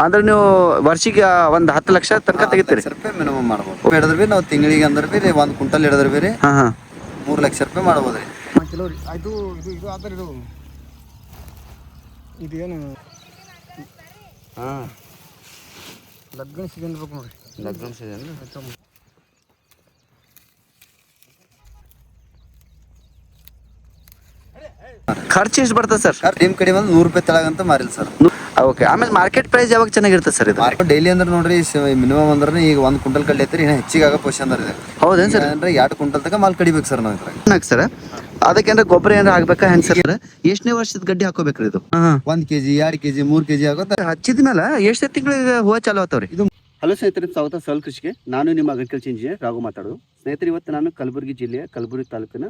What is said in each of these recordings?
ಅಂದ್ರೆ ನೀವು ವರ್ಷಿಗೆ ಒಂದು 10 ಲಕ್ಷ ತನಕ ತೆಗಿತೀರಿ? ರೂಪಾಯಿ ಮಿನಿಮಮ್ ಮಾಡ್ಬೋದು. ಹಿಡಿದ್ರೆ ಬಿ ನಾವು ತಿಂಗಳಿಗೆ ಅಂದ್ರೆ ಬಿ 1 ಕ್ವಿಂಟಲ್ ಹಿಡಿದ್ರೆ ಬಿ ಹಾಂ ಹಾಂ 3 ಲಕ್ಷ ರೂಪಾಯಿ ಮಾಡ್ಬೋದು ರೀ. ಆಯ್ತು. ಇದು ಆದ್ರೆ ಇದು ಏನು ಲಗ್ನ ಸೀಸನ್ ಇರ್ಬೇಕು ನೋಡ್ರಿ. ಲಗ್ನ ಸೀಸನ್ ಖರ್ಚು ಎಷ್ಟು ಬರ್ತದೆ ಸರ್? ನಿಮ್ಮ ಕಡೆ ಒಂದು 100 ರೂಪಾಯಿ ತೆಳಗಂತ ಮಾರಿಲ್ಲ ಸರ್. ಓಕೆ. ಆಮೇಲೆ ಮಾರ್ಕೆಟ್ ಪ್ರೈಸ್ ಯಾವಾಗ ಚೆನ್ನಾಗಿರ್ತದೆ ಸರ್ ಇದು? ಮಾರ್ಕೆಟ್ ಡೈಲಿ ಅಂದ್ರೆ ನೋಡ್ರಿ ಮಿನಿಮಮ್ ಅಂದ್ರೆ ಈಗ 1 ಕ್ವಿಂಟಲ್ ಕಡ್ಲಿ ಐತ್ರಿ, ಇನ್ನ ಹೆಚ್ಚಿಗೆ ಆಗೋ ಪೊಸಿಷನ್ ಇದೆ. ಹೌದೇನು ಸರ್? ಅಂದ್ರೆ 2 ಕ್ವಿಂಟಲ್ ತನಕ ಮಾಲ್ ಕಡಿಬೇಕು ಸರ್ ನಾವು ಇದ್ರಾಗ. ಸರ್ ಅದಕ್ಕೆ ಗೊಬ್ಬರ ಏನಾರ ಹಾಕ್ಬೇಕಾ ಹೆಂಗ್ ಸರ್? ಎಷ್ಟನೇ ವರ್ಷದ ಗಡ್ಡಿ ಹಾಕೋಬೇಕ್ರಿ ಇದು? 1 kg 2 kg 3 kg ಆಗುತ್ತೆ. ಹಚ್ಚಿದ ಮೇಲೆ ಎಷ್ಟು ತಿಂಗಳಿಗೆ ಹೂವು ಚಾಲು ಆಗ್ತಾವ್ರಿ ಇದು? ಹಲೋ ಸ್ನೇಹಿತರೆ, ಸ್ವಾಗತ ಸಲ್ ಕೃಷಿಗೆ. ನಾನು ನಿಮ್ಮ ಅಗ್ರಿಕಲ್ಚರ್ ಇಂಜಿನಿಯರ್ ರಾಘು ಮಾತಾಡೋದು. ಸ್ನೇಹಿತರೆ, ಇವತ್ತು ನಾನು ಕಲಬುರಗಿ ಜಿಲ್ಲೆಯ ಕಲಬುರಗಿ ತಾಲೂಕಿನ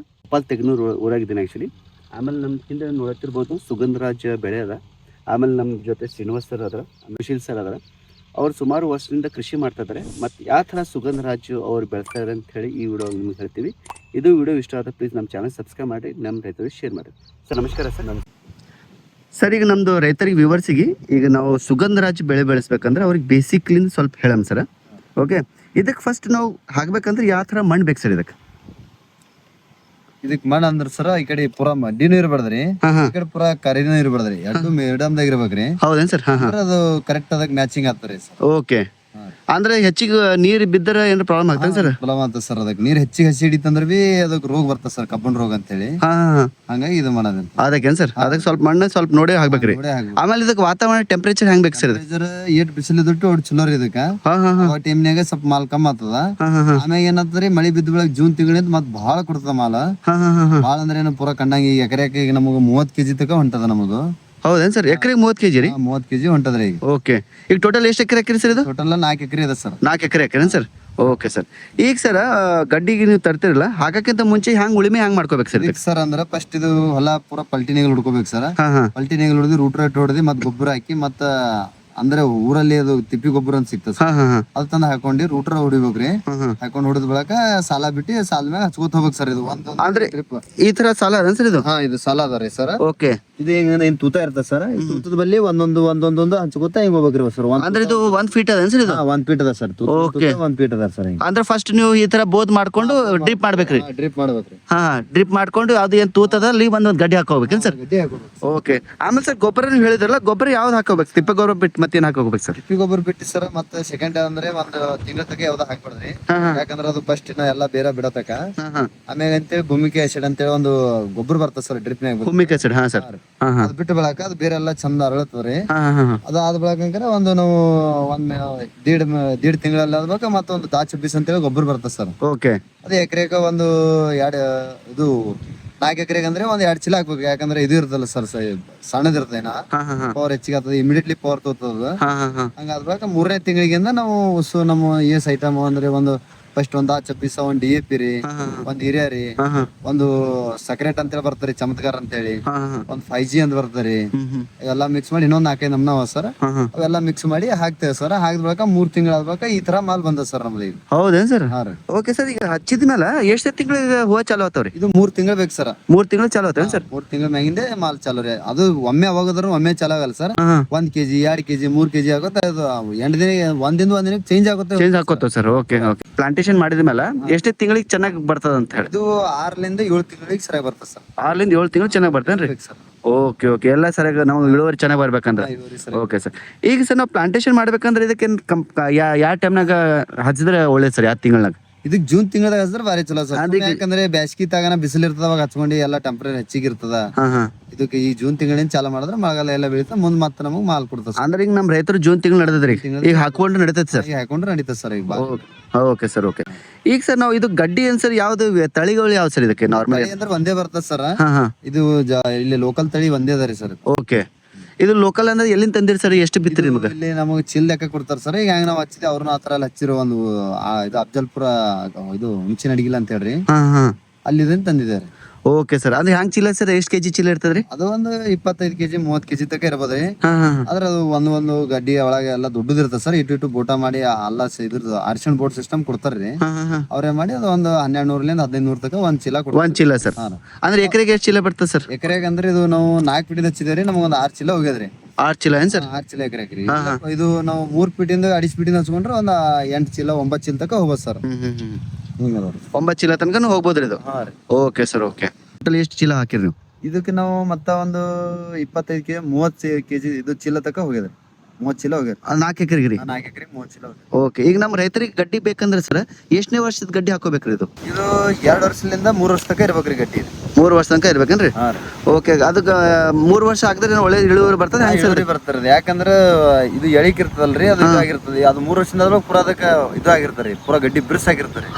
ತೆಗನೂರು ಊರಾಗಿದ್ದೀನಿ ಆ್ಯಕ್ಚುಲಿ. ಆಮೇಲೆ ನಮ್ಮ ಹಿಂದೆ ನೋಡ್ತಿರ್ಬೋದು ಸುಗಂಧರಾಜ್ ಬೆಳೆ ಅದ. ಆಮೇಲೆ ನಮ್ಮ ಜೊತೆ ಶ್ರೀನಿವಾಸ್ ಸರ್ ಅದ್ರ, ಸುಶೀಲ್ ಸರ್ ಅದ್ರ. ಅವ್ರು ಸುಮಾರು ವರ್ಷದಿಂದ ಕೃಷಿ ಮಾಡ್ತಾ ಇದ್ದಾರೆ. ಮತ್ತು ಯಾವ ಥರ ಸುಗಂಧರಾಜ್ ಅವ್ರು ಬೆಳೆಸ್ತಾ ಇದ್ದಾರೆ ಅಂತ ಹೇಳಿ ಈ ವಿಡಿಯೋ ನಿಮ್ಗೆ ಹೇಳ್ತೀವಿ. ಇದು ವಿಡಿಯೋ ಇಷ್ಟ ಆದ ಪ್ಲೀಸ್ ನಮ್ಮ ಚಾನಲ್ ಸಬ್ಸ್ಕ್ರೈಬ್ ಮಾಡಿ, ನಮ್ಮ ರೈತರಿಗೆ ಶೇರ್ ಮಾಡಿ. ಸರ್ ನಮಸ್ಕಾರ ಸರ್. ಸರ್, ಈಗ ನಮ್ಮದು ರೈತರಿಗೆ ವ್ಯೂವರ್ಸಿಗೆ ಈಗ ನಾವು ಸುಗಂಧರಾಜ್ ಬೆಳೆ ಬೆಳೆಸ್ಬೇಕಂದ್ರೆ ಅವ್ರಿಗೆ ಬೇಸಿಕ್ಲಿಂದ ಸ್ವಲ್ಪ ಹೇಳಮ್ ಸರ್. ಓಕೆ. ಇದಕ್ಕೆ ಫಸ್ಟ್ ನಾವು ಹಾಕ್ಬೇಕಂದ್ರೆ ಯಾವ ಥರ ಮಣ್ಣು ಬೇಕು ಸರ್ ಇದಕ್ಕೆ? ಇದಕ್ ಮಣ್ಣು ಅಂದ್ರೆ ಸರ್ ಈ ಕಡೆ ಪೂರಾ ಮಡ್ಡಿನೂ ಇರಬಾರ್ದ್ರಿ, ಈ ಕಡೆ ಪೂರಾ ಕರಿನೂ ಇರಬಾರ್ದ್ರಿ, ಎರಡು ಮೀಡಿಯಮ್ದಾಗ ಇರ್ಬೇಕ್ರಿ. ಹೌದೇನು ಸರ್? ಹಾಂ ಹಾಂ. ಅದು ಕರೆಕ್ಟ್ ಅದಕ್ಕೆ ಮ್ಯಾಚಿಂಗ್ ಆಗ್ತಾರೆ ಸರ್. ಓಕೆ. ಅಂದ್ರೆ ಹೆಚ್ಚಿಗೆ ನೀರು ಬಿದ್ದರೆ ಏನಾರ ಪ್ರಾಬ್ಲಮ್ ಆಗ್ತದೆ ಸರ್? ಪ್ರಾಬ್ಲಮ್ ಆಗ್ತದೆ ಸರ್. ಅದಕ್ಕೆ ನೀರು ಹೆಚ್ಚಿಗೆ ಹಸಿ ಹಿಡಿತಂದ್ರೆ ಬಿ ಅದಕ್ಕೆ ರೋಗ ಬರ್ತದೆ ಸರ್, ಕಬ್ಬನ್ ರೋಗ ಅಂತೇಳಿ. ಹಂಗಾಗಿ ಇದು ಮಾಡೋದು ಅದಕ್ಕೇನು ಸರ್? ಅದಕ್ಕೆ ಸ್ವಲ್ಪ ಮಣ್ಣು ಸ್ವಲ್ಪ ನೋಡಿ ಹಾಕ್ಬೇಕ್ರಿ. ಆಮೇಲೆ ಇದಕ್ಕೆ ವಾತಾವರಣ ಟೆಂಪರೇಚರ್ ಹೆಂಗ್ ಬೇಕು ಸರ್? ಏಟ್ ಬಿಸಿಲಿದ್ದು ಒಟ್ಟು ಚಲೋ ರೀ ಇದಕ್ಕೆ. ಟೈಮ್ನಾಗ ಸ್ವಲ್ಪ ಮಾಲ್ ಕಮ್ಮಿ ಆಗ್ತದ. ಆಮ್ಯಾಗ ಏನಾಗ್ತದ್ರಿ, ಮಳಿ ಬಿದ್ದ ಬೆಳಗ್ಗೆ ಜೂನ್ ತಿಂಗಳಿಂದ ಮತ್ ಬಹಳ ಕೊಡ್ತದ ಮಾಲ. ಬಾಳ ಅಂದ್ರೆ ಏನು ಪೂರಾ ಕಂಡಂಗ ಈಗ ಎಕರೆಗೆ ಈಗ ನಮಗ 30 kg ತಕ ಹೊಂಟದ ನಮದು. ಹೌದೇನು ಸರ್? ಎಕರೆಗೆ 30 kg ರೀ? 30 kg ಹೊಂಟದ್ರಿ ಈಗ. ಓಕೆ. ಈಗ ಟೋಟಲ್ ಎಷ್ಟು ಎಕರೆ ಹಾಕಿರಿ ಸರ್ ಇದು? ಟೋಟಲ್ 4 ಎಕರೆ ಇದೆ ಸರ್. 4 ಎಕರೆ ಹಾಕಿರೇನು ಸರ್? Okay sir. ಈಗ ಸರ್ ಗಡ್ಡಿಗೆ ನೀವು ತರ್ತಿರಲ್ಲ, ಹಾಕಕ್ಕಿಂತ ಮುಂಚೆ ಹ್ಯಾಂಗ್ ಉಳಿಮೆ ಹ್ಯಾಂಗ್ ಮಾಡ್ಕೋಬೇಕು ಸರ್? ಸರ್ ಅಂದ್ರೆ ಫಸ್ಟ್ ಇದು ಹೊಲ ಪೂರಾ ಪಲ್ಟಿನೇಗಲ್ ಹುಡ್ಕೋಬೇಕು ಸರ್. ಪಲ್ಟಿನೇಗಲ್ ಹೊಡೆದು ರೂಟ್ ರೇಟ್ ಹೊಡೆದು ಮತ್ ಗೊಬ್ಬರ ಹಾಕಿ ಮತ್ತ ಅಂದ್ರೆ ಊರಲ್ಲಿ ಅದು ತಿಪ್ಪಿ ಗೊಬ್ಬರ ಅಂತ ಸಿಗ್ತದೆ ಸರ್. ಅದ್ ತಂದು ಹಾಕೊಂಡು ರೂಟ್ರ ಹೊಡಿಬೇಕ್ರಿ. ಹಾಕೊಂಡ್ ಹೊಡೆದ ಬಳಕ ಸಾಲ ಬಿಟ್ಟು ಸಾಲ ಮ್ಯಾಗ ಹಚ್ಕೋತ ಹೋಗ್ಬೇಕು ಸರ್. ಇದು ಅಂದ್ರೆ ಈ ತರ ಸಾಲ ಅದ ಸರ್ ಇದು? ಇದು ಸಾಲ ಅದ ರೀ ಸರ್. ಓಕೆ. ಇದು ಏನ್ ತೂತ ಇರ್ತದೆ ಸರ್. ತೂತದ ಬಲ್ಲಿ ಒಂದೊಂದು ಹಚ್ಕೋತಾ ಹಿಂಗ್ ಹೋಗ್ಬೇಕ್ರಿ ಸರ್. ಅಂದ್ರೆ ಇದು 1 feet ಅದ ಸರ್ ಇದು? 1 feet ಅದ ಸರ್. 1 feet ಅದ ಸರ್. ಅಂದ್ರೆ ಫಸ್ಟ್ ನೀವು ಈ ತರ ಬೋದ್ ಮಾಡ್ಕೊಂಡು ಡ್ರಿಪ್ ಮಾಡ್ಬೇಕ್ರಿ? ಡ್ರಿಪ್ ಮಾಡ್ಬೇಕ್ರಿ. ಡ್ರಿಪ್ ಮಾಡ್ಕೊಂಡು ಅದು ಏನ್ ತೂತದ ಅಲ್ಲಿ ಒಂದೊಂದು ಗಡ್ಡಿ ಹಾಕೋಬೇಕೇನ್ ಸರ್? ಓಕೆ. ಆಮೇಲೆ ಸರ್ ಗೊಬ್ಬರ ನೀವು ಹೇಳಿದ್ರಲ್ಲ, ಗೊಬ್ಬರ ಯಾವ್ದು ಹಾಕೋಬೇಕು? ತಿಪ್ಪೆ ಗೊಬ್ಬರ ಬಿಟ್ಟು ಮತ್ತೇನ್ ಹಾಕೋಬೇಕು ಸರ್? ತಿಪ್ಪಿ ಗೊಬ್ಬರ ಬಿಟ್ಟು ಸರ್. ಮತ್ತೆ ಸೆಕೆಂಡ್ ಅಂದ್ರೆ ಒಂದು ತಿಂಗಳ ತಕ ಯಾವ್ದು ಹಾಕ್ಬಾರ್ದ್ರಿ. ಯಾಕಂದ್ರೆ ಅದು ಫಸ್ಟ್ ಎಲ್ಲ ಬೇರೆ ಬಿಡತಕ. ಆಮೇಲೆ ಅಂತೇಳಿ ಭೂಮಿಕೆ ಆಸಿಡ್ ಅಂತೇಳಿ ಒಂದು ಗೊಬ್ಬರ ಬರ್ತದೆ ಸರ್ ಡ್ರಿಪ್ ನಾಗ. ಭೂಮಿಕೆ ಆಸಿಡ್. ಹಾ ಸರ್. ಅದು ಬಿಟ್ಟು ಬೆಳಕ ಅದು ಬೇರೆ ಎಲ್ಲ ಚಂದ ಅರಳತ್ತದ್ರಿ. ಅದಾದ ಬೆಳಕಂಕರ ಒಂದು ನಾವು ದೀಡ್ ತಿಂಗಳಲ್ಲಿ ಆದ್ಬೇಕ ಮತ್ತೊಂದು ದಾಚ್ ಅಂತೇಳಿ ಗೊಬ್ಬರ ಬರ್ತದೆ ಸರ್. ಓಕೆ. ಅದೇ ಎಕರೆಕ ಒಂದು 4 ಎಕರೆಗೆ ಅಂದ್ರೆ ಒಂದ್ 2 ಚೀಲ ಹಾಕ್ಬೇಕು. ಯಾಕಂದ್ರೆ ಇದು ಇರ್ತಲ್ಲ ಸರ್, ಸಣ್ಣದಿರ್ತೇನ ಪವರ್ ಹೆಚ್ಚಿಗೆ ಆಗ್ತದೆ, ಇಮಿಡಿಯೇಟ್ಲಿ ಪವರ್ ತೋರ್ತದ. ಹಂಗಾದ್ಬೇಕ 3ನೇ ತಿಂಗಳಿಗಿಂದ ನಾವು ನಮ್ಮ ES ಐಟಮ್ ಅಂದ್ರೆ ಒಂದು ಫಸ್ಟ್ ಒಂದ್ ಚಪ್ಪಿಸ, ಒಂದ್ DAP ರೀ, ಒಂದ್ ಹಿರಿಯ ರೀ, ಒಂದು ಸಕ್ರೆಟ್ ಅಂತೇಳಿ ಬರ್ತಾರಿ, ಚಮತ್ಕಾರ ಅಂತೇಳಿ, ಒಂದ್ 5G ಅಂತ ಬರ್ತಾರಿ. ಇವೆಲ್ಲ ಮಿಕ್ಸ್ ಮಾಡಿ ಇನ್ನೊಂದ್ 4-5 ನಮ್ನವ ಸರ್. ಅವೆಲ್ಲ ಮಿಕ್ಸ್ ಮಾಡಿ ಹಾಕ್ತೇವೆ ಸರ್. ಹಾಕಿದ್ಬೇಕ 3 ತಿಂಗಳಾದ್ಬೇಕ ಈ ತರ ಮಾಲ್ ಬಂದ ಸರ್ ನಮ್ದು ಈಗ. ಹೌದೇನ್ ಸರ್? Okay sir. ಈಗ ಹಚ್ಚಿದ ಮೇಲೆ ಎಷ್ಟು ತಿಂಗಳಿಗೆ ಹೂವು ಚಾಲು ಆಗ್ತಾವ್ರಿ? ಇದು 3 ತಿಂಗಳು ಬೇಕು ಸರ್. 3 ತಿಂಗಳು ಚಾಲು ಆಗ್ತಾವ ಸರ್? 3 ತಿಂಗಳ ಮ್ಯಾಗಿಂದ ಮಾಲ್ ಚಾಲು ರೀ. ಅದು ಒಮ್ಮೆ ಅವಾಗದ್ರು ಒಮ್ಮೆ ಚಾಲು ಆಗಲ್ಲ ಸರ್. 1 kg 2 kg 3 kg ಆಗುತ್ತೆ. ಅದು ಒಂದಿನ ಚೇಂಜ್ ಆಗುತ್ತೆ. ಚೇಂಜ್ ಆಗೋತಾವ ಸರ್. Okay okay. ಪ್ಲಾಂಟೇಶನ್ ಮಾಡಿದ ಮೇಲೆ ಎಷ್ಟೇ ತಿಂಗಳಿಗೆ ಚೆನ್ನಾಗಿ ಬರ್ತದ ಅಂತ ಹೇಳಿ? ಇದು 6ರಿಂದ 7 ತಿಂಗಳಿಗೆ ಸರಿಯಾಗಿ ಬರ್ತದೆ ಸರ್. 6ರಿಂದ 7 ತಿಂಗಳು ಚೆನ್ನಾಗಿ ಬರ್ತೇನ್ರಿ? Okay okay. ಎಲ್ಲ ಸರಿಯಾಗಿ ನಾವು ಇಳುವರಿ ಚೆನ್ನಾಗಿ ಬರ್ಬೇಕಂದ್ರೆ. Okay sir. ಈಗ ಸರ್ ನಾವು ಪ್ಲಾಂಟೇಶನ್ ಮಾಡ್ಬೇಕಂದ್ರೆ ಇದಕ್ಕೆ ಯಾವ ಟೈಮ್ನಾಗ ಹಚ್ಚಿದ್ರೆ ಒಳ್ಳೇದು ಸರ್? ಯಾವ ತಿಂಗಳಾಗ? ಇದಕ್ ಜೂನ್ ತಿಂಗಳದಾಗ ಹಚ್ಚಿದ್ರೆ ಭಾರಿ ಚಲೋ ಸರ್. ಯಾಕಂದ್ರೆ ಬ್ಯಾಸ್ಗಿ ತಾಗನ ಬಿಸಿಲು ಇರ್ತದ, ಅವಾಗ ಹಚ್ಕೊಂಡು ಎಲ್ಲ ಟೆಂಪರೇಚರ್ ಹೆಚ್ಚಿಗೆ ಇರ್ತದ. ಇದಕ್ಕೆ ಈ ಜೂನ್ ತಿಂಗಳಿಂದ ಚಾಲು ಮಾಡಿದ್ರೆ ಮಳೆಗಾಲ ಎಲ್ಲ ಬೆಳೀತಾ ಮುಂದ್ ಮತ್ತೆ ನಮಗ್ ಮಾಲ್ ಕೊಡ್ತದೆ. ಅಂದ್ರೆ ಈಗ ನಮ್ ರೈತರು ಜೂನ್ ತಿಂಗಳು ನಡೆದ್ರಿ, ಈಗ ಹಾಕೊಂಡು ನಡೀತೈತಿ ಸರ್? ಹಾಕೊಂಡ್ರೆ ನಡೀತದೆ ಸರ್ ಈಗ. Okay sir. ಓಕೆ. ಈಗ ಸರ್ ನಾವು ಇದು ಗಡ್ಡಿ ಏನ್ ಸರ್, ಯಾವ್ದು ತಳಿಗಳು ಯಾವ ಸರ್ ಇದಕ್ಕೆ? ನಾರ್ಮಲ್ ಅಂದ್ರೆ ಒಂದೇ ಬರ್ತದೆ ಸರ್. ಇದು ಇಲ್ಲಿ ಲೋಕಲ್ ತಳಿ ಒಂದೇ ಅದ ರೀ ಸರ್. ಓಕೆ. ಇದು ಲೋಕಲ್ ಅಂದ್ರೆ ಎಲ್ಲಿಂದ ತಂದಿರಿ ಸರ್? ಎಷ್ಟು ಬಿತ್ತಿರಿ ನಿಮಗೆ? ಇಲ್ಲಿ ನಮಗೆ ಚಿಲ್ ಲೆಕ್ಕ ಕೊಡ್ತಾರ ಸರ್. ಈಗ ಹೆಂಗ್ ನಾವ್ ಹಚ್ಚಿದ್ವಿ ಅವ್ರನ್ನ ಆತರ ಅಲ್ಲಿ ಹಚ್ಚಿರೋ ಒಂದು ಇದು ಅಫ್ಜಲ್ಪುರ ಇದು ಹುಂಚಿನ ಅಡಿಗಿಲ್ಲ ಅಂತ ಹೇಳ್ರಿ, ಅಲ್ಲಿ ತಂದಿದ್ದಾರೆ. Okay sir. ಅಂದ್ರೆ ಹ್ಯಾಂಗ್ ಚೀಲ ಸರ್? ಎಷ್ಟು ಕೆಜಿ ಚೀಲ ಇರ್ತದ್ರಿ? ಅದು ಒಂದು 25 kg 30 kg ತಕ ಇರ್ಬೋದ್ರಿ. ಆದ್ರೆ ಅದು ಒಂದು ಗಡ್ಡಿ ಒಳಗೆ ಎಲ್ಲ ದೊಡ್ಡದಿರ್ತದೆ ಸರ್. ಇಟ್ಟು ಬೋಟ ಮಾಡಿ ಅಲ್ಲ ಇದ್ರದ್ದು ಅರ್ಶಿಣ ಬೋಟ್ ಸಿಸ್ಟಮ್ ಕೊಡ್ತಾರ್ರಿ. ಅವ್ರೇ ಮಾಡಿ ಅದು ಒಂದು 1200ರಿಂದ 1500 ತಕ ಒಂದ್ ಚೀಲ ಕೊಡ್ತಾರೆ. ಒಂದ್ ಚೀಲ ಸರ್? ಅಂದ್ರೆ ಎಕರೆಗೆ ಎಷ್ಟು ಚೀಲ ಬರ್ತದೆ ಸರ್? ಎಕರೆಗೆ ಅಂದ್ರೆ ಇದು ನಾವು 4 ಫೀಟ್ ಹಚ್ಚಿದೇರಿ, ನಮ್ಗೆ ಒಂದು 6 ಚೀಲ ಹೋಗ್ಯದ್ರಿ. 6 ಚೀಲ ಏನ್ ಸರ್? 6 ಚೀಲ ಎಕರೆಕ್ರಿ. ಇದು ನಾವು 3 ಫೀಟಿಂದ 2.5 ಫೀಟಿಂದ ಹಚ್ಕೊಂಡ್ರೆ ಒಂದ್ 8 ಚೀಲ 9 ಚೀಲ ತನಕ ಹೋಗ್ಬೋದು ಸರ್. ಹಿಂಗ 9 ಚೀಲ ತನಕ ಹೋಗ್ಬೋದ್ರಿ ಇದು? ಹಾ ರೀ. Okay sir, okay. ಟೋಟಲ್ ಎಷ್ಟು ಚೀಲ ಹಾಕಿರಿ ನೀವು? ಇದಕ್ಕೆ ನಾವು ಮತ್ತ ಒಂದು 25 ಕೆಜಿ 30 ಕೆಜಿ ಇದು ಚೀಲ ತನಕ ಹೋಗ್ಯದ್ರಿ. 30 ಚೀಲ ಹೋಗ್ಯದ. 4 ಎಕರೆಗೆ ರೀ? 4 ಎಕರೆ 30 ಚೀಲ ಹೋಗ್ಯದ. ಓಕೆ. ಈಗ ನಮ್ಮ ರೈತರಿಗೆ ಗಡ್ಡಿ ಬೇಕಂದ್ರೆ ಸರ್ ಎಷ್ಟನೇ ವರ್ಷದ ಗಡ್ಡಿ ಹಾಕೋಬೇಕ್ರಿ ಇದು? ಇದು 2 ವರ್ಷದಿಂದ 3 ವರ್ಷ ತನಕ ಇರ್ಬೇಕ್ರಿ ಗಡ್ಡಿ. 3 ವರ್ಷ ತನಕ ಇರ್ಬೇಕೇನ್ರಿ? ಹಾ ರೀ. ಓಕೆ. ಅದಕ್ಕೆ 3 ವರ್ಷ ಹಾಕಿದ್ರೆ ಒಳ್ಳೆ ಇಳುವರಿ ಬರ್ತದೆ ಹೆಂಗ್ ಸರ್? ಬರ್ತಾರ ಯಾಕಂದ್ರ ಇದು ಎಳಿಕ್ ಇರ್ತದಲ್ರಿ, ಅದು ಇದಾಗಿರ್ತದೆ. ಅದು 3 ವರ್ಷದಿಂದ ಪೂರಾ ಅದಕ್ಕೆ ಇದು ಆಗಿರ್ತಾರಿ, ಪೂರಾ ಗಡ್ಡಿ ಬಿರ್ಸ್ ಆಗಿರ್ತಾರಿ.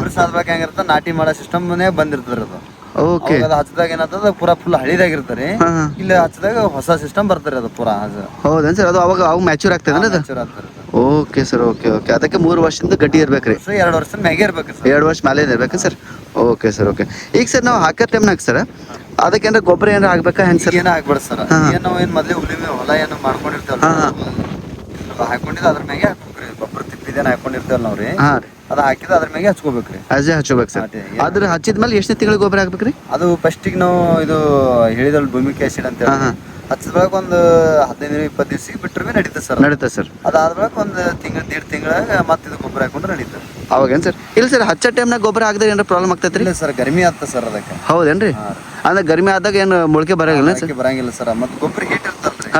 ಬಿರ್ಸ್ ಆದ್ಬೇಕು ಹೆಂಗಿರ್ತದೆ, ನಾಟಿ ಮಾಡೋ ಸಿಸ್ಟಮ್ ಬಂದಿರ್ತದ್ರಿ ಅದು. ಓಕೆ. ಅದು ಹಚ್ಚದಾಗ ಏನಾಗ್ತದ ಪೂರಾ ಫುಲ್ ಹಳಿದಾಗಿರ್ತಾರೆ. ಇಲ್ಲಿ ಹಚ್ಚದಾಗ ಹೊಸ ಸಿಸ್ಟಮ್ ಬರ್ತಾರೆ ಅದು ಪೂರಾ. ಹೌದೇನ್ ಸರ್? ಅದು ಅವಾಗ ಅವು ಮ್ಯಾಚೂರ್ ಆಗ್ತದೆ ಅದು? Okay sir, okay okay. ಅದಕ್ಕೆ 3 ವರ್ಷದಿಂದ ಗಡ್ಡಿ ಇರ್ಬೇಕ್ರಿ? 2 ವರ್ಷ ಮ್ಯಾಗೆ ಇರ್ಬೇಕು ಸರ್. 2 ವರ್ಷ ಮೇಲೆ ಇರ್ಬೇಕು ಸರ್? Okay sir, okay. ಈಗ ಸರ್ ನಾವು ಹಾಕೋ ಟೈಮ್ನಾಗ ಸರ್ ಅದಕ್ಕೆ ಗೊಬ್ಬರ ಏನಾರ ಹಾಕ್ಬೇಕಾ ಹೆಂಗ್ ಸರ್? ಏನ ಹಾಕ್ಬೇಡ ಸರ್. ಏನ್ ನಾವು ಏನ್ ಮೊದ್ಲೇ ಹೊಲ ಏನು ಮಾಡ್ಕೊಂಡಿರ್ತೇವಲ್ಲ, ಹಾಕೊಂಡಿದ್ದು ಅದ್ರ ಮ್ಯಾಗೆ ಹಾಕ್ಬೇಕ್ರಿ. ಗೊಬ್ಬರ ತಿಪ್ಪಿದೇನ ಹಾಕೊಂಡಿರ್ತೇವಲ್ಲ ನಾವ್ರಿ, ಅದ ಹಾಕಿದ ಅದ್ರ ಮ್ಯಾಗೆ ಹಚ್ಕೋಬೇಕ್ರಿ. ಅಜೆ ಹಚ್ಕೋಬೇಕು ಸರ್. ಅದ್ರ ಹಚ್ಚಿದ್ಮೇಲೆ ಎಷ್ಟನೇ ತಿಂಗಳಿಗೆ ಗೊಬ್ಬರ ಹಾಕ್ಬೇಕ್ರಿ? ಅದು ಫಸ್ಟಿಗೆ ನಾವು ಇದು ಹೇಳಿದಲ್ ಭೂಮಿಕ್ ಆಸಿಡ್ ಅಂತ ಹೇಳಿ ಹಚ್ಚದ ಬಳಕ ಒಂದು 15-20 ದಿವಸ ಬಿಟ್ಟರೆ ನಡೀತದೆ ಸರ್. ನಡೀತದೆ ಸರ್. ಅದಾದ ಬಳಕ ಒಂದು ತಿಂಗಳು 1.5 ತಿಂಗಳಾಗ ಮತ್ತೆ ಇದು ಗೊಬ್ಬರ ಹಾಕೊಂಡ್ರೆ ನಡೀತದೆ. ಅವಾಗೇನು ಸರ್? ಇಲ್ಲ ಸರ್, ಹಚ್ಚೋ ಟೈಮ್ನಾಗ ಗೊಬ್ಬರ ಹಾಕಿದ್ರೆ ಏನಾರ ಪ್ರಾಬ್ಲಮ್ ಆಗ್ತೈತ್ರಿ? ಇಲ್ಲ ಸರ್, ಗರ್ಮಿ ಆಗ್ತದೆ ಸರ್ ಅದಕ್ಕೆ. ಹೌದೇನ್ರಿ? ಅಂದ್ರೆ ಗರ್ಮಿ ಆದಾಗ ಏನು ಮೊಳಕೆ ಬರಂಗಿಲ್ಲ ಸರ್? ಬರಂಗಿಲ್ಲ ಸರ್. ಮತ್ತೆ ಗೊಬ್ಬರ ಹೀಟ್ ಇರ್ತಲ್ರಿ,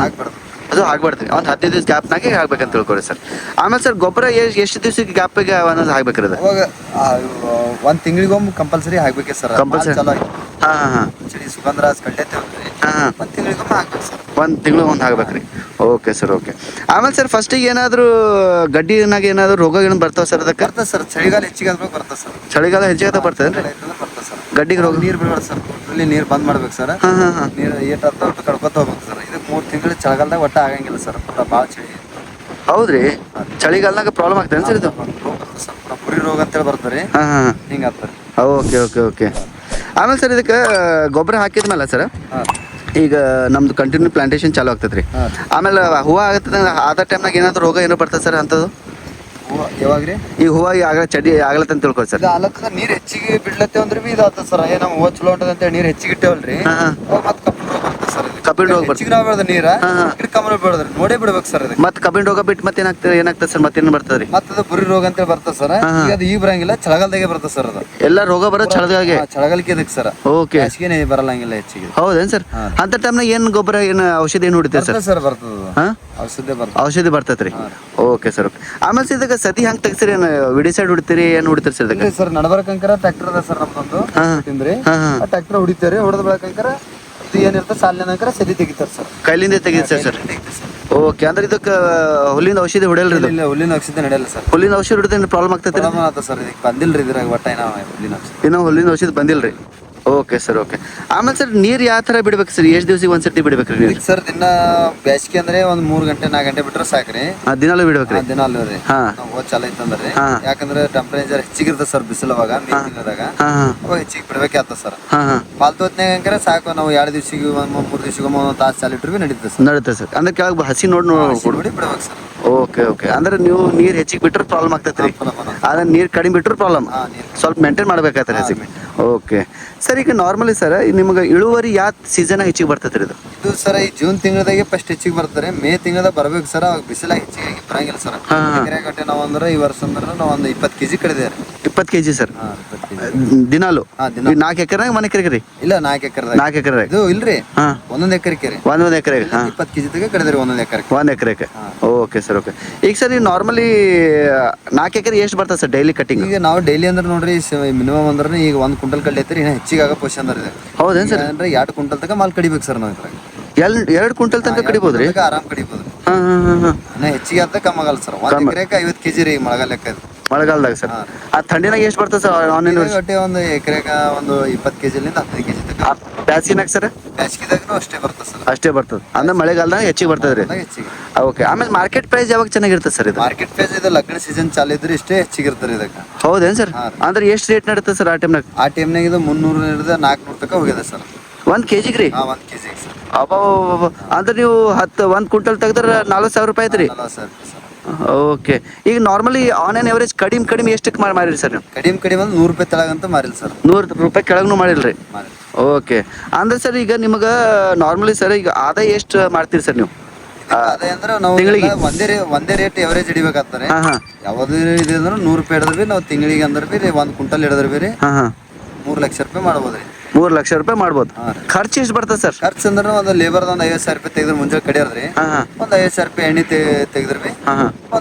ಹಾಕ್ಬಾರ್ದು. ಅದು ಹಾಕ್ಬಾರ್ದ್ರಿ. ಒಂದು 15 ದಿವಸ ಗ್ಯಾಪ್ನಾಗೆ ಹಾಕ್ಬೇಕಂತ ತಿಳ್ಕೊರಿ ಸರ್. ಆಮೇಲೆ ಸರ್ ಗೊಬ್ಬರ ಎಷ್ಟು ದಿವಸಕ್ಕೆ ಗ್ಯಾಪಿಗೆ ಒಂದೊಂದು ಹಾಕ್ಬೇಕ್ರಿ ಅದು? ಅವಾಗ 1 ತಿಂಗಳಿಗೊಮ್ಮೆ ಕಂಪಲ್ಸರಿ ಹಾಕ್ಬೇಕೆ ಸರ್. ಕಂಪಲ್ಸರಿ? ಚಲೋ ಹಾಂ ಸುಗಂಧರಾಜ್ ಕಡ್ಲೆತ್ತೇವ್ರಿ, 1 ತಿಂಗಳಿಗೊಮ್ಮೆ ಹಾಕ್ಬೇಕು ಸರ್. 1 ತಿಂಗಳು ಒಂದು ಹಾಕ್ಬೇಕ್ರಿ? Okay sir, okay. ಆಮೇಲೆ ಸರ್ ಫಸ್ಟಿಗೆ ಏನಾದರೂ ಗಡ್ಡಿನಾಗ ಏನಾದರೂ ರೋಗ ಏನು ಬರ್ತಾವ ಸರ್? ಅದಕ್ಕೆ ಬರ್ತದೆ ಸರ್. ಚಳಿಗಾಲ ಹೆಚ್ಚಿಗೆ ಆದ್ರೂ ಬರ್ತದೆ ಸರ್. ಚಳಿಗಾಲ ಹೆಚ್ಚಿಗೆ ಬರ್ತದೆ ಬರ್ತದೆ ಸರ್. ಗಡ್ಡಿಗೆ ರೋಗ? ನೀರು ಬಿಡಬಾರ್ದು ಸರ್. ಇಲ್ಲಿ ನೀರು ಬಂದ್ ಮಾಡ್ಬೇಕು ಸರ್. ನೀರು ಏಟ್ ಕಡ್ಕೊತ ಹೋಗ್ಬೇಕು ಸರ್. ಇದಕ್ಕೆ 3 ತಿಂಗಳು ಚಳಿಗಾಲದಾಗ ಒಟ್ಟ ಆಗಂಗಿಲ್ಲ ಸರ್. ಭಾಳ ಚಳಿ. ಹೌದ್ರಿ? ಚಳಿಗಾಲನಾಗ ಪ್ರಾಬ್ಲಮ್ ಆಗ್ತದೆ ಸರ್ ಇದು? ರೋಗ ಬರ್ತದೆ ಸರ್. ಪುರಿ ರೋಗ ಅಂತೇಳಿ ಬರ್ತದೆ. ಹಿಂಗೆ ಆಗ್ತದೆ. Okay okay okay. ಆಮೇಲೆ ಸರ್ ಇದಕ್ಕೆ ಗೊಬ್ಬರ ಹಾಕಿದ್ಮೇಲೆ ಸರ್ ಈಗ ನಮ್ದು ಕಂಟಿನ್ಯೂ ಪ್ಲಾಂಟೇಶನ್ ಚಾಲು ಆಗ್ತದೆ ರೀ. ಆಮೇಲೆ ಹೂವು ಆಗತ್ತದ ಆದ ಟೈಮ್ನಾಗ ಏನಾದ್ರು ರೋಗ ಏನೋ ಬರ್ತದೆ ಸರ್ ಅಂಥದ್ದು? ಯಾವಾಗ್ರಿ? ಈ ಹೂವು ಆಗ ಚಡಿ ಆಗ್ಲತ್ತಂತ ತಿಳ್ಕೊಳಿ ಸರ್. ಆಲತ್ತದ ನೀರ್ ಹೆಚ್ಚಿಗೆ ಬಿಡ್ಲತ್ತೇವ ಅಂದ್ರೆ ಬಿ ಇದಾಗ್ತದೆ ಸರ್. ನಮ್ಮ ಹೂವು ಚಲೋ ಹೊಂಟದಂತ ನೀರ್ ಹೆಚ್ಚಿಗೆ ಇಟ್ಟೇವಲ್ರಿ, ಮತ್ತೆ ಕಬ್ಬಿಣ ರೋಗ ಬರ್ತದೆ ಸರ್. ಕಬ್ಬಿಣ ರೋಗ ಬರ್ತದೆ. ನಾವು ಬೆಳೆದ ನೀರ ಕಮ್ಮಿ ಬೆಳೆದ್ರಿ ನೋಡೇ ಬಿಡ್ಬೇಕು ಸರ್. ಮತ್ತೆ ಕಬ್ಬಿಣ ರೋಗ ಬಿಟ್ಟು ಮತ್ತೆ ಏನಾಗ್ತದೆ ಸರ್? ಮತ್ತೇನು ಬರ್ತದೆ ರೀ? ಮತ್ತದು ಬುರಿ ರೋಗ ಅಂತ ಬರ್ತದೆ ಸರ್. ಅದು ಈಗ ಬರಂಗಿಲ್ಲ, ಚಳಿಗಾಲದಾಗೆ ಬರ್ತದೆ ಸರ್. ಅದು ಎಲ್ಲ ರೋಗ ಬರೋದು ಚಳಿಗಾಲಕ್ಕೆ? ಚಳಿಗಾಲಕ್ಕೆ ಇದಕ್ಕೆ ಸರ್. ಓಕೆ. ಹೆಚ್ಚಿಗೆ ಬರಲ್ಲಂಗಿಲ್ಲ ಹೆಚ್ಚಿಗೆ. ಹೌದೇನು ಸರ್? ಅಂತ ಟೈಮ್ನಾಗ ಏನು ಗೊಬ್ಬರ ಏನು ಔಷಧಿ ಏನು ಹೊಡಿತೀವಿ ಸರ್? ಸರ್ ಬರ್ತದೆ ಔಷಧಿ ಬರ್ತೈತೆ ರೀ? Okay sir, okay. ಆಮೇಲೆ ಸರ್ ಇದಕ್ಕೆ ಸತಿ ಹೆಂಗೆ ತೆಗ್ಸಿರಿ? ಏನು ವಿಡಿಸೈಡ್ ಹೊಡಿತೀರಿ ಏನು ಹೊಡಿತೀರಿ ಸರ್ ಇದಕ್ಕೆ? ಸರ್ ನಡಬರ್ಕಂಕರ ಟ್ರ್ಯಾಕ್ಟರ್ ಅದ ಸರ್ ನಮ್ದೊಂದು ತಿಂದ್ರಿ. ಟ್ರ್ಯಾಕ್ಟರ್ ಹೊಡಿತಾರೆ. ಹೊಡೆದ ಬಳಕಂಕರ ಇದು ಏನಿರ್ತದೆ ಸಾಲಿನ ಸದಿ ತೆಗಿತಾರೆ ಸರ್. ಕೈಲಿಂದ ತೆಗಿತಾರೆ ಸರ್? ಓಕೆ. ಅಂದ್ರೆ ಇದಕ್ಕೆ ಹುಲ್ಲಿನ ಔಷಧಿ ಹೊಡೆಯಲ್ರಿ? ಇಲ್ಲ, ಹುಲ್ಲಿನ ಔಷಧಿ ನಡೆಯಲ್ಲ ಸರ್. ಹುಲ್ಲಿನ ಔಷಧಿ ಹೊಡಿದ್ರೆ ಪ್ರಾಬ್ಲಮ್ ಆಗ್ತೈತೆ ಸರ್? ಇದಕ್ಕೆ ಬಂದಿಲ್ರಿ ಇದ್ರಾಗ ಒಟ್ಟ ಹುಲ್ಲಿನ ಔಷಧಿ. ಇನ್ನೂ ಹುಲ್ಲಿನ ಔಷಧಿ ಬಂದಿಲ್ರಿ? Okay sir, okay. ಆಮೇಲೆ ಸರ್ ನೀರು ಯಾವ ಥರ ಬಿಡ್ಬೇಕು ಸರ್? ಎಷ್ಟು ದಿವಸಕ್ಕೆ ಒಂದ್ಸತಿ ಬಿಡ್ಬೇಕ್ರಿ ನೀರು ಸರ್? ದಿನ ಬೇಸಿಗೆ ಅಂದ್ರೆ ಒಂದು 3 ಗಂಟೆ 4 ಗಂಟೆ ಬಿಟ್ರೆ ಸಾಕ್ರಿ. ದಿನಾಲು ಬಿಡ್ಬೇಕ್ರಿ? ದಿನಾಲು ರೀ. ಹೋದ್ ಚಾಲ ಇತ್ತಂದ್ರಿ. ಯಾಕಂದ್ರೆ ಟೆಂಪರೇಚರ್ ಹೆಚ್ಚಿಗಿರ್ತದೆ ಸರ್ ಬಿಸಿಲು ಅವಾಗ ಮೇ ತಿಂಗಳದಾಗ. ಅವಾಗ ಹೆಚ್ಚಿಗೆ ಬಿಡ್ಬೇಕೆ ಆಗ್ತದೆ ಸರ್. ಪಾಲ್ತು ಹೊತ್ನಾಗ ಸಾಕು ನಾವು 2 ದಿವಸಿಗೆ 3 ದಿವಸಿಗೊಮ್ಮೆ 1 ತಾಸು ಚಾಲ ಇಟ್ರು ನಡೀತದೆ ಸರ್. ನಡೀತದೆ ಸರ್. ಅಂದ್ರೆ ಕೆಳಗೆ ಹಸಿ ನೋಡಿ ಬಿಡ್ಬೇಕು ಸರ್. Okay okay. ಅಂದ್ರೆ ನೀವು ನೀರು ಹೆಚ್ಚಿಗೆ ಬಿಟ್ರೆ ಪ್ರಾಬ್ಲಮ್ ಆಗ್ತೈತೆ ರೀ? ಆದ್ರೆ ನೀರು ಕಡಿಮೆ ಬಿಟ್ರೆ ಪ್ರಾಬ್ಲಮ್, ಸ್ವಲ್ಪ ಮೇಂಟೈನ್ ಮಾಡ್ಬೇಕಾಗ್ತದೆ ಹಸಿಗೆ. Okay sir. ಈಗ ನಾರ್ಮಲಿ ಸರ್ ನಿಮ್ಗೆ ಇಳುವರಿ ಯಾವ ಸೀಸನ್ ಹೆಚ್ಚಿಗೆ ಬರ್ತೈತೆ ರೀ? ಇದು ಸರ್ ಈ ಜೂನ್ ತಿಂಗಳದಾಗೆ ಫಸ್ಟ್ ಹೆಚ್ಚಿಗೆ ಬರ್ತಾರೆ. ಮೇ ತಿಂಗಳದಾಗ ಬರ್ಬೇಕು ಸರ್. ಅವಾಗ ಬಿಸಿಲಾಗ ಹೆಚ್ಚಿಗೆ ಬರಂಗಿಲ್ಲ ಸರ್. ಗಂಟೆ ನಾವು ಅಂದ್ರೆ ಈ ವರ್ಷ ಅಂದ್ರೆ ನಾವು ಒಂದು 20 ಕೆಜಿ ಕಡಿದೆ. 20 ಕೆಜಿ ಸರ್ ದಿನಾಲು? 4 ಎಕರೆ ಮನೆ ಎಕರೆಗೆ ರೀ? ಇಲ್ಲ, 4 ಎಕರೆ. 4 ಎಕರೆ ಇದು ಇಲ್ರಿ, 1 ಎಕರೆಗೆ ರೀ. 1 ಎಕರೆಗೆ 20 ಕೆಜಿ ತಗ ಕಡಿದ್ರಿ 1 ಎಕರೆ. 1 ಎಕರೆಗೆ? Okay sir, okay. ಈಗ ಸರ್ ನೀವು ನಾರ್ಮಲಿ 4 ಎಕರೆ ಎಷ್ಟು ಬರ್ತದೆ ಸರ್ ಡೈಲಿ ಕಟಿಂಗ್? ಈಗ ನಾವು ಡೈಲಿ ಅಂದ್ರೆ ನೋಡ್ರಿ ಮಿನಿಮಮ್ ಅಂದ್ರೆ ಈಗ 1 ಕ್ವಿಂಟಲ್ ಕಡ್ಲೆ ಐತ್ರಿ. ಇನ್ನ ಹೆಚ್ಚಿಗೆ ಆಗೋ ಪೊಸಿಷನ್ ಅಂದ್ರೆ ಹೌದೇನು ಸರ್? ಅಂದ್ರೆ 2 ಕ್ವಿಂಟಲ್ ತನಕ ಮಾಲ್ ಕಡಿಬೇಕು ಸರ್ ನಾವು ಇದ್ರಾಗ. 2 ಕ್ವಿಂಟಲ್ ತನಕ ಕಡಿಬೋದ್ರಿ? ಆರಾಮ್ ಕಡಿಬೋದು. ಇನ್ನ ಹೆಚ್ಚಿಗೆ ಆದ ಕಮ್ಮಿ ಆಗಲ್ಲ ಸರ್. 1 ಎಕರೆಗೆ 50 ಕೆಜಿ ರೀ ಮಳೆಗಾಲ ಲೆಕ್ಕ. ಮಳೆಗಾಲದಾಗ ಸರ್? ಆ ಥಂಡಿನಾಗ ಎಷ್ಟು ಬರ್ತದೆ ಸರ್? ಒಟ್ಟೆ 1 ಎಕರೆಗೆ ಒಂದು 20 ಕೆಜಿಲಿಂದ 15 ಕೆಜಿ ತನಕ. ಬ್ಯಾಸಿನಾಗ ಸರ್? ಬ್ಯಾಸಿಗೆದಾಗೂ ಅಷ್ಟೇ ಬರ್ತದೆ ಸರ್. ಅಷ್ಟೇ ಬರ್ತದೆ. ಅಂದ್ರೆ ಮಳೆಗಾಲದಾಗ ಹೆಚ್ಚಿಗೆ ಬರ್ತದೆ ರೀ? ಹೆಚ್ಚಿಗೆ. ಓಕೆ. ಆಮೇಲೆ ಮಾರ್ಕೆಟ್ ಪ್ರೈಸ್ ಯಾವಾಗ ಚೆನ್ನಾಗಿರ್ತದೆ ಸರ್ ಇದು? ಮಾರ್ಕೆಟ್ ಪ್ರೈಸ್ ಇದು ಲಗ್ನ ಸೀಸನ್ ಚಾಲು ಇದ್ರೆ ಇಷ್ಟೇ ಹೆಚ್ಚಿಗೆ ಇರ್ತಾರೆ ಇದಕ್ಕೆ. ಹೌದೇನು ಸರ್? ಅಂದ್ರೆ ಎಷ್ಟು ರೇಟ್ ನಡೀತದೆ ಸರ್ ಆ ಟೈಮ್ನಾಗ? ಆ ಟೈಮ್ನಾಗ ಇದು 300 400 ತನಕ ಹೋಗಿದೆ ಸರ್. 1 ಕೆಜಿಗೆ ರೀ? 1 ಕೆಜಿಗೆ ಸರ್. ಅಬ್ಬಾ. ಅಂದ್ರೆ ನೀವು 1 ಕ್ವಿಂಟಲ್ ತೆಗೆದ್ರೆ 40,000 ರೂಪಾಯಿ ಐತ್ರಿ? 40,000 ಸರ್. ಓಕೆ. ಈಗ ನಾರ್ಮಲಿ ಆನ್ ಆನ್ ಎವರೇಜ್ ಕಡಿಮೆ ಎಷ್ಟಕ್ಕೆ ಮಾಡಿರಿ ಸರ್ ನೀವು? ಕಡಿಮೆ ಒಂದು 100 ರೂಪಾಯಿ ತೆಳಗಂತ ಮಾರಿಲ್ಲ ಸರ್. 100 ರೂಪಾಯಿ ಕೆಳಗೂ ಮಾಡಿಲ್ರಿ? ಮಾರಿಲ್ಲ. ಓಕೆ. ಅಂದ್ರೆ ಸರ್ ಈಗ ನಿಮಗೆ ನಾರ್ಮಲಿ ಸರ್ ಈಗ ಆದಾಯ ಎಷ್ಟು ಮಾಡ್ತೀರಿ ಸರ್ ನೀವು ಅದೇ ಅಂದ್ರೆ ನಾವು ತಿಂಗಳಿಗೆ? ಒಂದೇ ರೇಟ್ ಎವರೇಜ್ ಹಿಡಿಬೇಕಾಗ್ತಾರೆ. ಹಾಂ ಹಾಂ ಯಾವ್ದು ಇದೆ ಅಂದ್ರೆ 100 ರೂಪಾಯಿ ಹಿಡಿದ್ರೆ ಬಿ ನಾವು ತಿಂಗಳಿಗೆ ಅಂದ್ರೆ ಬಿ 1 ಕ್ವಿಂಟಲ್ ಹಿಡಿದ್ರೆ ಬಿ ಹಾಂ ಹಾಂ 3 ಲಕ್ಷ ರೂಪಾಯಿ ಮಾಡ್ಬೋದ್ರಿ. 3 ಲಕ್ಷ ರೂಪಾಯಿ ಮಾಡ್ಬೋದು. ಹಾಂ ರೀ. ಖರ್ಚು ಎಷ್ಟು ಬರ್ತದೆ ಸರ್? ಖರ್ಚು ಅಂದ್ರೆ ಒಂದು ಲೇಬರ್ದ ಒಂದು 50,000 ರೂಪಾಯಿ ತೆಗೆದ್ರೆ ಮುಂಜಾನೆ ಕಡಿಯೋದ್ರಿ. ಹಾಂ ಹಾಂ ಒಂದು 50,000 ರೂಪಾಯಿ ಎಣ್ಣೆ ತೆಗೆದ್ರೆ ಬಿ ಹಾಂ ಹಾಂ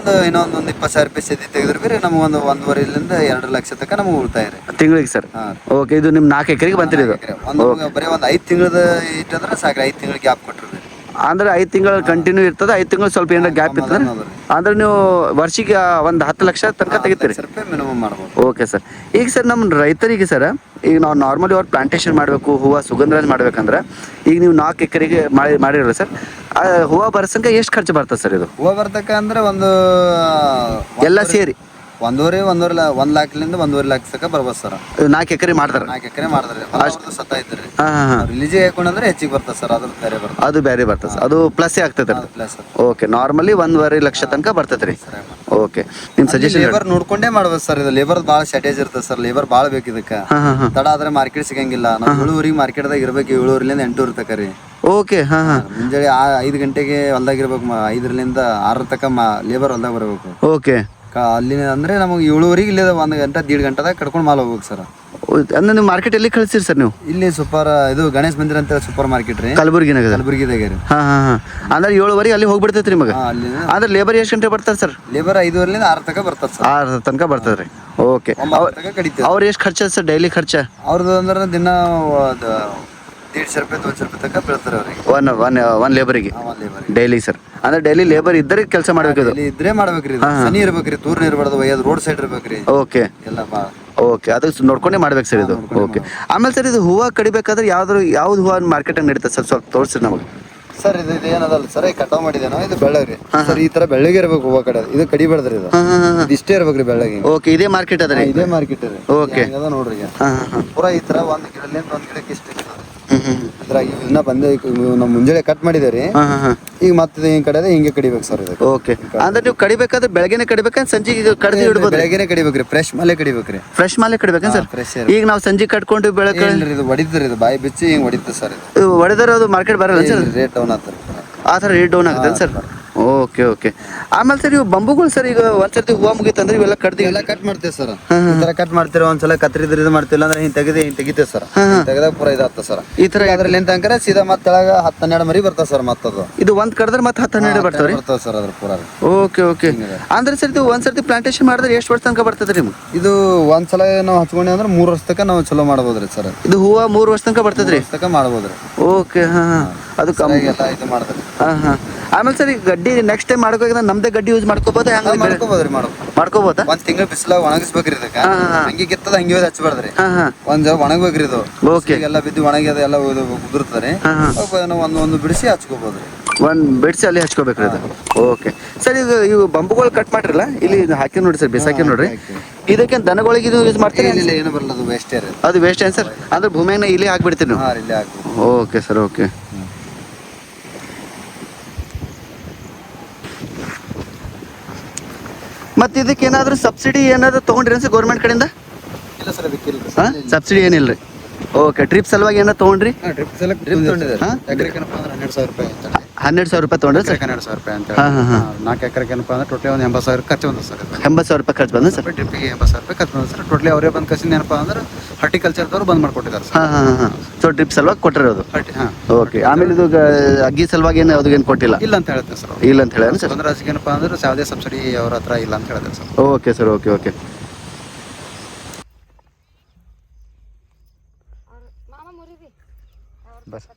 ಇನ್ನೊಂದು 20,000 ರೂಪಾಯಿ ಸದ್ಯ ತೆಗೆದ್ರೆ ಬಿ ನಮ್ಗೆ ಒಂದು 1.5 2 ಲಕ್ಷ ತನಕ ನಮ್ಗೆ ಉಳಿತಾಯ ರೀ ತಿಂಗಳಿಗೆ ಸರ್? ಹಾಂ. ಓಕೆ. ಇದು ನಿಮ್ಮ 4 ಎಕರೆಗೆ ಬಂತಿರಿ ಇದು? ಬರೀ ಒಂದು 5 ತಿಂಗಳದ ಇಟ್ಟಂದ್ರೆ ಸಾಕ್ರಿ. 5 ತಿಂಗಳು ಗ್ಯಾಪ್ ಕೊಟ್ಟಿರಿ. ಅಂದ್ರೆ 5 ತಿಂಗಳು ಕಂಟಿನ್ಯೂ ಇರ್ತದೆ, 5 ತಿಂಗಳು ಸ್ವಲ್ಪ ಏನಾರ ಗ್ಯಾಪ್ ಇರ್ತದೆ ಅಂದ್ರೆ ನೀವು ವರ್ಷಿಗೆ ಒಂದು 10 ಲಕ್ಷ ತನಕ ತೆಗಿತೀರಿ? ರೂಪಾಯಿ ಮಿನಿಮಮ್ ಮಾಡ್ಬೋದು. Okay sir. ಈಗ ಸರ್ ನಮ್ಮ ರೈತರಿಗೆ ಸರ್ ಈಗ ನಾವು ನಾರ್ಮಲಿ ಅವ್ರು ಪ್ಲಾಂಟೇಶನ್ ಮಾಡಬೇಕು, ಹೂವು ಸುಗಂಧರಾಜ್ ಮಾಡ್ಬೇಕಂದ್ರೆ ಈಗ ನೀವು 4 ಎಕರೆಗೆ ಮಾಡಿರಲ್ಲ ಸರ್, ಹೂವು ಬರ್ಸಂಗೆ ಎಷ್ಟು ಖರ್ಚು ಬರ್ತದೆ ಸರ್ ಇದು? ಹೂವು ಬರ್ತಕ್ಕ ಅಂದ್ರೆ ಒಂದು ಎಲ್ಲ ಸೇರಿ 1 ಲಾಖದಿಂದ 1.5 ಲಕ್ಷ ತನಕ ಬರ್ಬೋದು ಸರ್. 4 ಎಕರೆ ಮಾಡ್ತಾರೆ? 4 ಎಕರೆ ಮಾಡಿದ್ರಿ ಅಷ್ಟು ಸತ ಐತ್ರಿ. ಹಾಂ ಹಾಂ ಹಾಂ. ರಿಲೀಜಿಗೆ ಹಾಕೊಂಡ್ರೆ ಹೆಚ್ಚಿಗೆ ಬರ್ತದೆ ಸರ್. ಅದ್ರ ಬೇರೆ ಬರ್ತದೆ. ಅದು ಬೇರೆ ಬರ್ತದೆ ಸರ್, ಅದು ಪ್ಲಸ್ಸೇ ಆಗ್ತದೆ ಅದು? ಪ್ಲಸ್. ಓಕೆ. ನಾರ್ಮಲಿ 1.5 ಲಕ್ಷ ತನಕ ಬರ್ತದೆ ರೀ? ಓಕೆ. ನಿಮ್ಮ ಸಜೆಷನ್? ಲೇಬರ್ ನೋಡ್ಕೊಂಡೇ ಮಾಡ್ಬೋದು ಸರ್. ಇದು ಲೇಬರ್ ಭಾಳ ಶಾರ್ಟೇಜ್ ಇರ್ತದೆ ಸರ್. ಲೇಬರ್ ಭಾಳ ಬೇಕು ಇದಕ್ಕೆ. ಹಾಂ ಹಾಂ ಹಾಂ. ತಡ ಆದ್ರೆ ಮಾರ್ಕೆಟ್ ಸಿಗಂಗಿಲ್ಲ. ನಾವು 7 ಮಾರ್ಕೆಟ್ದಾಗ ಇರ್ಬೇಕು. 7 8 ತನಕ ರೀ. ಓಕೆ. ಹಾಂ ಹಾಂ. ಮುಂಜಾನೆ 5 ಗಂಟೆಗೆ ಹೊಲ್ದಾಗ ಇರ್ಬೇಕು. 5 6 ತನಕ ಲೇಬರ್ ಹೊಲ್ದಾಗ ಬರಬೇಕು. ಓಕೆ. ಅಲ್ಲಿ ಅಂದ್ರೆ ನಮಗೆ 7 ಇಲ್ಲಿ 1 ಗಂಟೆ 1.5 ಗಂಟೆದಾಗ ಕಟ್ಕೊಂಡು ಮಾಲ್ ಹೋಗ್ಬೇಕು ಸರ್. ಅಂದ್ರೆ ನೀವು ಮಾರ್ಕೆಟ್ ಎಲ್ಲಿ ಕಳಿಸ್ತೀರಿ ಸರ್ ನೀವು? ಇಲ್ಲಿ ಇದು ಗಣೇಶ್ ಮಂದಿರ ಅಂತ ಸೂಪರ್ ಮಾರ್ಕೆಟ್ ರೀ, ಕಲಬುರ್ಗಿನಾಗ? ಕಲಬುರ್ಗಿದಾಗ ರೀ. ಹಾಂ ಹಾಂ ಹಾಂ. ಅಂದ್ರೆ 7:15 ಅಲ್ಲಿ ಹೋಗ್ಬಿಡ್ತೈತೆ ರೀ ನಿಮಗೆ? ಅಲ್ಲಿ ಅಂದ್ರೆ ಲೇಬರ್ ಎಷ್ಟು ಗಂಟೆ ಬರ್ತಾರೆ ಸರ್? ಲೇಬರ್ 5 6 ತನಕ ಬರ್ತದೆ ಸರ್. 6 ತನಕ ಬರ್ತದೆ ರೀ? ಓಕೆ. 9 ತನಕ ಕಡಿತೀವಿ. ಅವ್ರು ಎಷ್ಟು ಖರ್ಚು ಸರ್ ಡೈಲಿ ಖರ್ಚು? ಅವ್ರದ್ದು ಅಂದ್ರೆ ದಿನ 150 ರೂಪಾಯಿ 200 ರೂಪಾಯಿ ತನಕ ಬೀಳ್ತಾರೆ ಅವ್ರಿಗೆ. ಒನ್ ಲೇಬರಿಗೆ ಲೇಬರ್ ಡೈಲಿ ಸರ್? ಅಂದ್ರೆ ಡೈಲಿ ಲೇಬರ್ ಇದ್ದರೆ ಕೆಲಸ ಮಾಡ್ಬೇಕು ಇದು? ಇಲ್ಲಿ ಇದ್ರೆ ಮಾಡ್ಬೇಕ್ರಿ. ಸನಿ ಇರ್ಬೇಕ್ರಿ, ತೂರ್ನ ಇರ್ಬಾರ್ದು, ರೋಡ್ ಸೈಡ್ ಇರ್ಬೇಕ್ರಿ. ಓಕೆ. ಎಲ್ಲ ಭಾಳ ಓಕೆ. ಅದು ನೋಡ್ಕೊಂಡೇ ಮಾಡ್ಬೇಕು ಸರ್ ಇದು? ಓಕೆ. ಆಮೇಲೆ ಸರ್ ಇದು ಹೂವು ಕಡಿಬೇಕಾದ್ರೆ ಯಾವ್ದು ಹೂವು ಮಾರ್ಕೆಟಾಗ ನಡೀತದೆ ಸರ್? ಸ್ವಲ್ಪ ತೋರಿಸ್ರಿ ನಮಗೆ. ಸರ್ ಇದು ಏನದಲ್ಲ ಸರ್, ಈಗ ಕಟಾವ್ ಮಾಡಿದೇನೋ ಇದು ಬೆಳ್ಳಗ್ರಿ ಸರ್. ಈ ತರ ಬೆಳ್ಳಗೆ ಇರ್ಬೇಕು ಹೂವ ಕಡೆ. ಇದು ಕಡಿಬೇಡ್ದ್ರಿ. ಇದು ಇಷ್ಟೇ ಇರ್ಬೇಕ್ರಿ ಬೆಳ್ಳಗೆ. ಓಕೆ. ಇದೇ ಮಾರ್ಕೆಟ್ ಅದ ರೀ? ಇದೇ ಮಾರ್ಕೆಟ್ ರೀ. ಓಕೆ. ನೋಡ್ರಿ ಪೂರಾ ಈ ತರ ಒಂದು ಗಿಡಲಿಂದ ಒಂದು ಗಿಡಕ್ಕೆ ಇಷ್ಟ ಇದ್ರಾಗ ಇನ್ನ ಬಂದೆ. ನಾವು ಮುಂಜಾನೆ ಕಟ್ ಮಾಡಿದೇವ್ರಿ. ಈಗ ಮತ್ತೆ ಈ ಕಡೆ ಹಿಂಗೆ ಕಡಿಬೇಕು ಸರ್ ಇದಕ್ಕೆ. ಓಕೆ. ಅಂದ್ರೆ ನೀವು ಕಡಿಬೇಕಾದ್ರೆ ಬೆಳಗ್ಗೆನೆ ಕಡಿಬೇಕಂದ್ರೆ ಸಂಜೆಗೆ ಕಡ್ದು ಇಡ್ಬೋದು? ಬೆಳಗ್ಗೆನೆ ಕಡಿಬೇಕ್ರಿ. ಫ್ರೆಶ್ ಮಾಲೆ ಕಡಿಬೇಕ್ರಿ. ಫ್ರೆಶ್ ಮಾಲೆ ಕಡಿಬೇಕೇನು ಸರ್? ಫ್ರೆಶ್. ಈಗ ನಾವು ಸಂಜೆ ಕಟ್ಕೊಂಡು ಬೆಳಗ್ಗೆ ಇದು ಹೊಡಿದ್ರಿ. ಇದು ಬಾಯಿ ಬಿಚ್ಚಿ ಹಿಂಗ್ ಹೊಡಿತದೆ ಸರ್. ಇದು ಹೊಡೆದ್ರೆ ಅದು ಮಾರ್ಕೆಟ್ ಬರಲ್ಲ ಸರ್? ರೇಟ್ ಡೌನ್ ಆಗ್ತದೆ. ಆ ಥರ ರೇಟ್ ಡೌನ್ ಆಗುತ್ತೆ ಸರ್? Okay okay. ಆಮೇಲೆ ಸರ್ ಇವು ಬಂಬುಗಳು ಸರ್ ಈಗ ಒಂದ್ಸರ್ತಿ ಹೂವು ಮುಗೀತಂದ್ರೆ ಇವೆಲ್ಲ ಕಡ್ದು ಎಲ್ಲ ಕಟ್ ಮಾಡ್ತೇವೆ ಸರ್. ಈ ತರ ಕಟ್ ಮಾಡ್ತೀರ. ಒಂದ್ಸಲ ಕತ್ರಿದ್ರೆ ಇದು ಮಾಡ್ತಿಲ್ಲ ಅಂದ್ರೆ ಹಿಂಗ್ ತೆಗಿತೇವೆ ಸರ್. ತೆಗೆದಾಗ ಪೂರ ಇದಾಗ್ತದೆ ಸರ್. ಈ ತರ ಅದ್ರಲ್ಲಿ ಎಂತ ಅಂಕರ ಸೀದಾ ಮತ್ತೆ ತೆಳಗ 10-12 ಮರಿ ಬರ್ತದೆ ಸರ್. ಮತ್ತದು ಇದು ಒಂದ್ ಕಡ್ದ್ರೆ ಮತ್ತೆ 10-12 ಬರ್ತಾವ್ರಿ? ಬರ್ತದೆ ಸರ್ ಅದ್ರ ಪೂರ. Okay okay. ಅಂದ್ರೆ ಸರ್ ಇದು ಒಂದ್ಸರ್ತಿ ಪ್ಲಾಂಟೇಶನ್ ಮಾಡಿದ್ರೆ ಎಷ್ಟು ವರ್ಷ ತನಕ ಬರ್ತದೆ ನಿಮ್ಗೆ? ಇದು ಒಂದ್ಸಲ ನಾವು ಹಚ್ಕೊಂಡೆ ಅಂದ್ರೆ 3 ವರ್ಷ ತನಕ ನಾವು ಚಲೋ ಮಾಡ್ಬೋದ್ರಿ ಸರ್. ಇದು ಹೂವು 3 ವರ್ಷ ತನಕ ಬರ್ತದ್ರಿ? ತನಕ ಮಾಡ್ಬೋದ್ರಿ. ಓಕೆ. ಹಾಂ ಹಾಂ. ಅದು ಕಮ್ಮಿ ಎಲ್ಲ ಇದು ಮಾಡಿದ್ರಿ. ಹಾಂ ಹಾಂ. ಆಮೇಲೆ ಸರ್ ಈಗ ಗಡ್ಡಿ ನೆಕ್ಸ್ಟ್ ಟೈಮ್ ಮಾಡ್ಕೋದ್ರೆ ನಮ್ದೇ ಗಡ್ಡಿ ಯೂಸ್ ಮಾಡ್ಕೋಬೋದಾ? ಹೆಂಗೆ ಮಾಡ್ಕೋಬೋದ್ರಿ? ಮಾಡ್ಕೋಬೋದಾ? 1 ತಿಂಗಳು ಬಿಸಿಲಾಗ ಒಣಗಿಸ್ಬೇಕ್ರಿ ಇದಕ್ಕೆ. ಹಂಗೆ ಗಿತ್ತದ ಹಂಗೆ ಹಚ್ಚಬಾರ್ದ್ರಿ. ಹಾಂ ಹಾಂ. ಒಂದ್ ಒಣಗ್ಬೇಕ್ರಿ ಇದು. ಓಕೆ. ಎಲ್ಲ ಬಿದ್ದು ಒಣಗಿ ಅದೆಲ್ಲ ಉದುರ್ತದೆ. ಒಂದು ಬಿಡಿಸಿ ಹಚ್ಕೋಬೋದ್ರಿ. ಒಂದು ಬಿಡಿಸಿ ಅಲ್ಲಿ ಹಚ್ಕೋಬೇಕ್ರಿ ಅದು? Okay sir. ಈಗ ಇವು ಬಂಬುಗಳು ಕಟ್ ಮಾಡಿರಲ್ಲ ಇಲ್ಲಿ ಹಾಕಿ ನೋಡಿ ಸರ್, ಬಿಸಾಕಿ ನೋಡ್ರಿ. ಇದಕ್ಕೆ ದನಗಳಿಗೆ ಇದು ಯೂಸ್ ಮಾಡ್ತೀರಿ? ಇಲ್ಲ, ಏನು ಬರಲ್ಲ. ಅದು ವೇಸ್ಟೇ ರೀ. ಅದು ವೇಸ್ಟ್ ಏನು ಸರ್? ಅಂದ್ರೆ ಭೂಮಿಯಾಗ ಇಲ್ಲಿ ಹಾಕ್ಬಿಡ್ತೀರಿ ನೀವು? ಹಾಂ, ಇಲ್ಲೇ ಹಾಕ್ಬಿಡ್ತೀವಿ. Okay sir. ಓಕೆ. ಮತ್ತೆ ಇದಕ್ಕೆ ಏನಾದರೂ ಸಬ್ಸಿಡಿ ಏನಾದರೂ ತೊಗೊಂಡ್ರಿ ಸರ್ ಗೌರ್ಮೆಂಟ್ ಕಡೆಯಿಂದ? ಇಲ್ಲ ಸರ್, ಅದಕ್ಕಿಲ್ಲ. ಹಾಂ, ಸಬ್ಸಿಡಿ ಏನಿಲ್ಲ ರೀ? ಓಕೆ. ಟ್ರಿಪ್ ಸಲುವಾಗಿ ಏನಾರು ತೊಗೊಂಡ್ರಿ? ಹಾಂ, ಎಕರೆಗೆ 12,000 ರೂಪಾಯಿ. 12,000 ರೂಪಾಯಿ ತೊಗೊಂಡ್ರಿ ಸರ್? 12,000 ರೂಪಾಯಿ ಅಂತ. ಹಾಂ ಹಾಂ ಹಾಂ. 4 ಎಕರೆಗೆ ಏನಪ್ಪ ಅಂದ್ರೆ ಟೋಟಲಿ ಒಂದು 80,000 ಖರ್ಚು ಬಂದ ಸರ್. 80,000 ರೂಪಾಯಿ ಖರ್ಚು ಬಂದ ಸರ್? ಟ್ರಿಪ್ಪಿಗೆ 80,000 ರೂಪಾಯಿ ಖರ್ಚು ಬಂದ ಸರ್. ಟೋಟಲಿ ಅವರೇ ಬಂದು ಕಸಿಂದ ಏನಪ್ಪ ಅಂದ್ರೆ ಹಾರ್ಟಿಕಲ್ಚರ್ದವ್ರು ಬಂದ್ ಮಾಡ್ಕೊಟ್ಟಿದ್ದಾರೆ ಸರ್. ಹಾಂ ಹಾಂ ಹಾಂ. ಸೊ ಟ್ರಿಪ್ ಸಲುವಾಗಿ ಕೊಟ್ಟಿರೋದು? ಹಾಂ. ಓಕೆ. ಆಮೇಲೆ ಇದು ಅಗ್ಗಿ ಸಲುವಾಗಿ ಏನು ಅದಕ್ಕೇನು ಕೊಟ್ಟಿಲ್ಲ? ಇಲ್ಲ ಅಂತ ಹೇಳ್ತೇನೆ ಸರ್. ಇಲ್ಲ ಅಂತ ಹೇಳಿ ಸರ್? ಸುಗಂಧರಾಜ್ಗೆ ಏನಪ್ಪ ಅಂದ್ರೆ ಯಾವುದೇ ಸಬ್ಸಿಡಿ ಅವ್ರ ಹತ್ರ ಇಲ್ಲ ಅಂತ ಹೇಳಿದೆ sir. Okay sir. Okay okay. Bus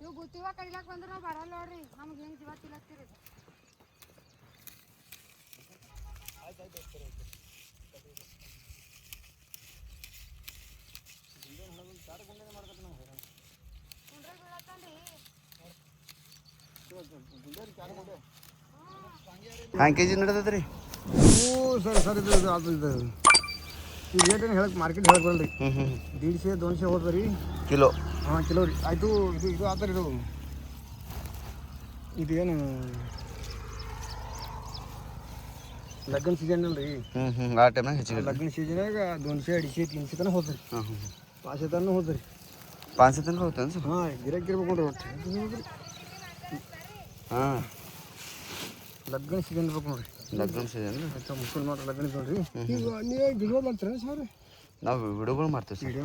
ನೀವು ಗುತ್ತಿವ ಕಡಿಲಾಕ ಬಂದ್ರೆ ನಾವು ಬರಲ್ಲ ನೋಡ್ರಿ. ನಮ್ಗೆ ಹೆಂಗೆ ಜೀವ ತಿಲಕ್ತೀರಿ? ಹ್ಯಾಂಗೆ ಕೆ ಜಿ ನಡೆದೈತೆ ರೀ? ಸರ್ ಸರ್ ಇದು ಇದು ಅದು ಇದು ಈ ರೇಟ್ ಏನು ಹೇಳಕ್ಕೆ ಮಾರ್ಕೆಟ್ ಹೇಳಕ್ ಬರಲ್ರಿ. 150 200 ಹೋದ ರೀ ಕಿಲೋ. ಹಾಂ ಕಿಲೋ ರೀ. ಆಯಿತು ಇದು ಇದು ಆತ ರೀ ಇದು ಏನು ಲಗ್ನ ಸೀಸನ್ ಅಲ್ರಿ. ಆ ಟೈಮ್ನಾಗ ಹೆಚ್ಚಿಗೆ ಲಗ್ನ ಸೀಸನ್ನಾಗ 200 250 300 ತನಕ ಹೋದ್ರಿ. 500 ತನಕ ಹೋದ್ರಿ. 500 ತನಕ ಹೋಗ್ತಾನೆ ಸರ್? ಹಾಂ ಗಿರಾಕಿ ಇರ್ಬೇಕು ನೋಡ್ರಿ ಒಟ್ಟು. ಹಾಂ ಲಗ್ನ ಸೀಸನ್ ಇರ್ಬೇಕು ನೋಡ್ರಿ. ಲಗ್ನ ಸೀಸನ್ ಮುಸ್ಲಿಮ್ ಲಗ್ನ ನೋಡ್ರಿ. ಈಗ ನೀವು ವಿಡಿಯೋ ಮಾಡ್ತೀರಾ ಸರ್? ನಾವು ವಿಡಿಯೋಗಳು ಮಾಡ್ತೀವಿ ಸರ್.